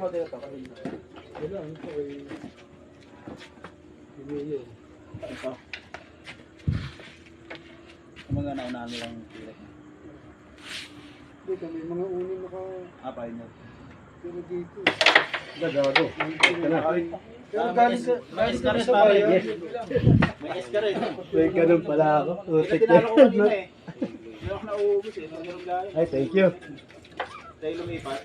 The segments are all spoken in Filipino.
Model ito kanina. Wala, ano po ay... Hindi. Ito. Ang mga naunahan nilang pilot na. Hindi, kami mga unin naka... Pioneer. Pero dito. Gagago. Pero galing ka... May Galing ka escaret sa pare. bayan. May escaret. May ganun pala ako. Utik Tinalo ko kanina eh. Hindi ako nauubos eh. Nagano'n galing. Ay, thank you. Dahil lumipat.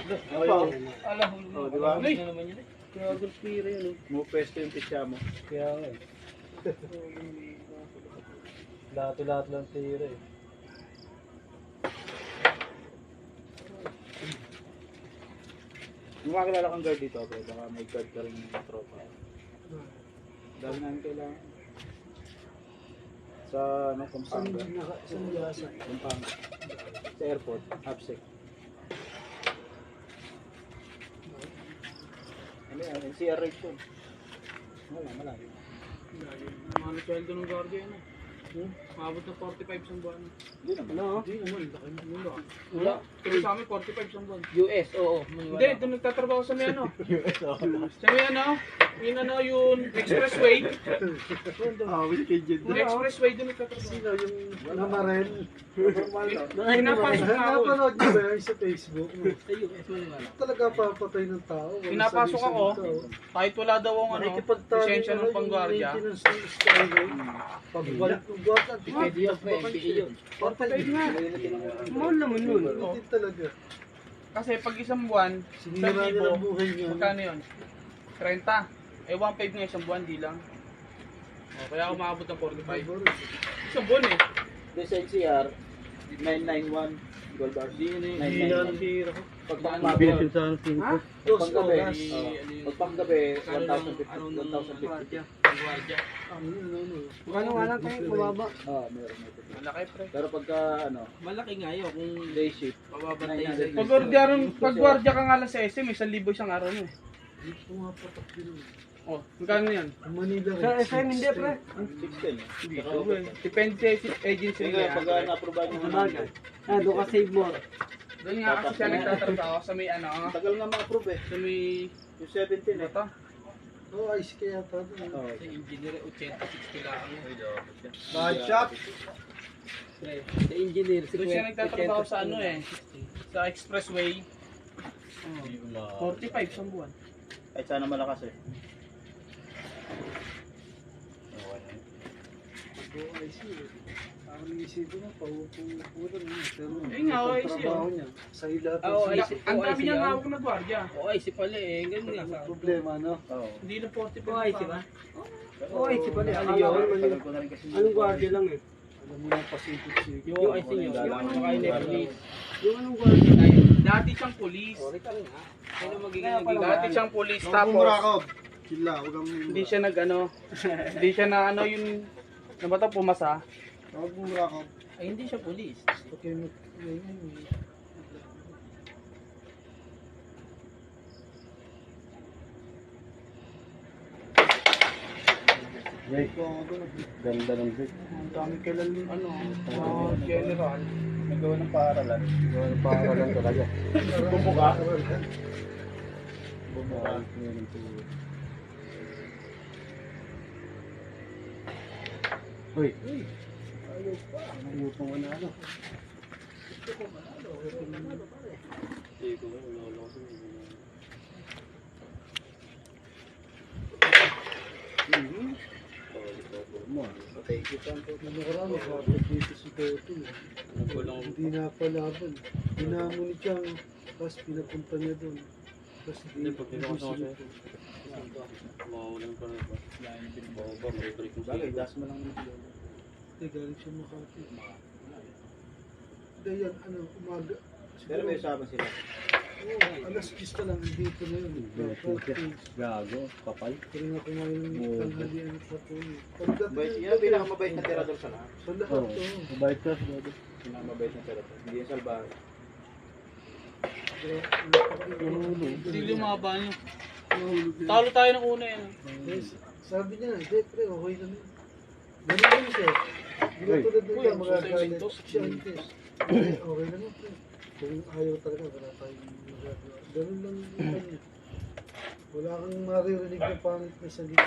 Okay. Alam mo. Oh, di ba? Ay! Kaya gulpira yan. Mo pwesto yung pisya mo. Kaya nga eh. Lahat lang tira eh. Kung makakilala kang guard dito, okay, baka may guard ka rin yung tropa. Dahil namin kailangan. Sa ano, Pampanga. Pampanga. Sa airport, APSEC. Ano yan, NCR rate yun. Wala, malalim. Ano sweldo ng guardia yun? Maabot na 45 sa buwan. Hindi naman. Ano? Hindi naman. Wala. Pero sa amin 45 sa buwan. US, oo. Hindi, doon nagtatrabaho sa may ano. US ako. Sa may ano? Yung ano, yung expressway. With agent. Yung expressway doon nagtatrabaho. Sino yung namarel? Pinapasok na ako. Napanood niyo ba yun sa Facebook? Sa US, maniwala. Talaga papatay ng tao. Walang Pinapasok ako. sali-salita. Kahit wala daw ang ano, lisensya ng pangguardia. Maintenance ng skyway. Pagbalik ng guardia, PDO pa, MPA yun. 45 nga. Mahal naman yun. Hindi talaga. Kasi pag isang buwan, Sinira nila ang buhay niyo. magkano yun? 30. Eh, 1.5 nga isang buwan, di lang. O, kaya ako maabot ng 45. Isang buwan eh. This NCR, 991, gold bars. Hindi na nasira ko. Pag Bilis sa akin. Ha? Dos panggabi, oras. pag panggabi, Ano 1,050. Guardia. Ano nga lang kayo, mababa. Meron. Malaki pre. Pero pagka, Malaki nga yun kung day shift, mababantay 900. Pag guardia ka nga lang sa SM, 1,000 isang araw mo. Hindi pumapatak din. O, magkano yan? Ang Manila Sa SM hindi, pre. 16. Dito eh. Depende sa agency Sige, nila. pag na-approve nyo Sabagay. Doon ka save more. Doon nga kasi siya nagtatrabaho sa may ano, tagal nga ma-approve eh. sa may Yung 17 eh. ito. Oo, ayos kaya pa doon. Oh. Sa engineer, 80-60 lang. Bad shop. Sa engineer, Doon siya nagtatrabaho sa ano eh. Sa expressway. Oh, 45 sa buwan. Kahit sana malakas eh. Oo, ayos yun. Parang naisipin mo, paupo-upo lang. Pero Eh nga, ayos yun. trabaho niya. Sa ilat. Oo, ayos. Ang dami niyang hawak na guardia. Oo, ay si pala eh. Ganun nga sa Problema, no? Oo. Hindi na 45 Oo, ay si ba? Oo, ay, si pala. Ano tagal yun? ko na rin kasi. Anong guardia lang eh? Alam mo yung pasipit-sipit. Yung IC nyo. Yung Yung anong guardia. police. Yung anong guardia tayo? Dati siyang police. Sorry ka rin ha. Ano magiging Dati nagiging? siyang police Huwag tapos mumurakab. Sila, huwag kang hindi siya nag-ano, hindi siya na ano yung ano ba ito, pumasa. Huwag mumurakab. Ay, hindi siya police. Okay, Break. Ganda ng break. Ang dami kailan ano, general. Nagawa ng paaralan. Gawin para lang talaga. Bumuka. Uy. Ayaw pa manalo. Thank you, Tanto. Nakarami, kapag dito si Toto. Hindi na palaban. Dinamo ni Chang, tapos pinapunta niya doon. Tapos hindi sila. Bagay, gas mo lang naman. Hindi, galing siya Makati. Hindi yan, umaga. Pero may usapan sila. Oo, alas 10 na lang, dito na yun. Gago. Kapal. Pero nga kumain ng tanghalian sa tuloy. Mabait, yan ang pinakamabait na tirador sa lahat. Sa lahat, Oo. oo. Mabait ka. Gago. Pinakamabait na tirador. Hindi yan salbahe. Hindi lumaba niyo. Talo tayo ng una yan. Yes. Sabi niya, hindi pre, okay na yun. Ganun yun siya. Hindi na tulad nila, Uy, magagalit. gusto yung Siya hindi. Okay lang ito. Kung ayaw talaga, wala tayong magagawa. Ganun lang yung kanya. Wala kang maririnig na pangit na salita.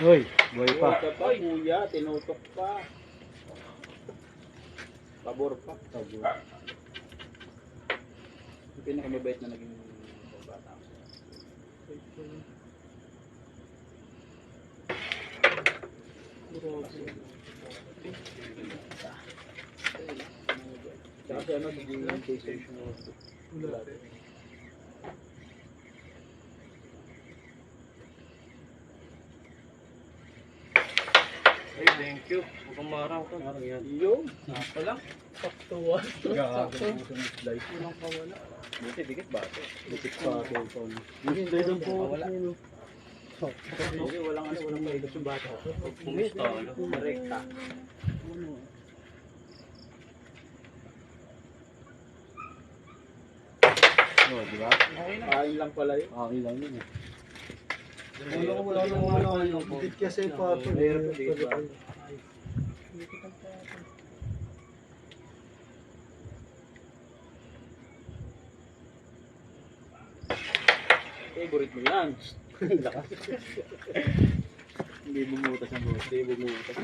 Hoy, buhay pa. Ka pa, kuya, tinutok pa. Pabor pa. Yung pinakamabait na naging bata ko. Tsaka si ano, naging PlayStation. Wala. Ay, thank you. Mukhang marang ka. Yo, Ako lang. Saktuan. Gago. Walang kawala. buti dikit ba? Dikit pa cellphone. Hindi lang po. Wala. Okay, walang ano, walang maikot yung bata. Kumusta? Rekta. Oh, di ba? Okay na. Kain lang pala yun. Okay lang yun eh. Wala nang ano. Dikit kasi pa ito. Meron, dikit ba? Favorite mo yan. Lakas. Hindi bumutas ang buhok. Hindi bumutas.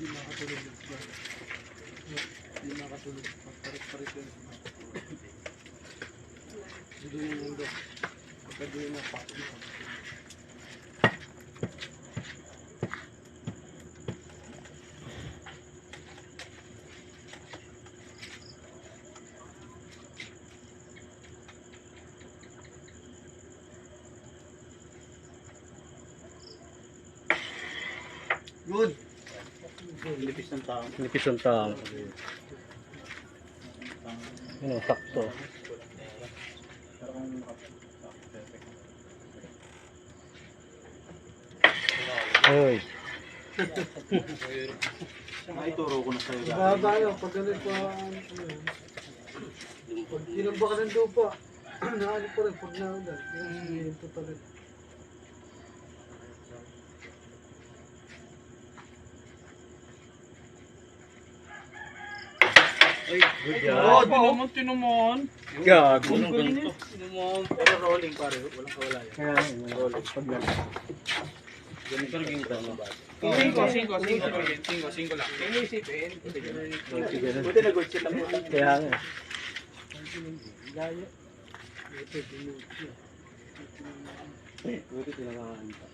Hindi makatulog. Hindi makatulog. Parit-parit yun. Hindi yung mundo. Pagka di na pati. Good. Lipis ng tao. Nipis ang tao. Ano, sakto. Pero kung Hoy. maituro ko na sa'yo. Mahaba yun. Pag ganun pa, ano yun. Pag tinamba ka ng lupa, naano pa rin. Pag naulan, yung to talaga. Good Oh, job. tinumon. Gago. Tinumon. Pero rolling pare, walang kawala yan. Kaya, pag lang. Ganun yung tama ba? Cinco lang. Inisipin. Buti nag-good shit ang puta. Kaya nga. Gaya. Ito, dinut siya. Buti tinangaan pa.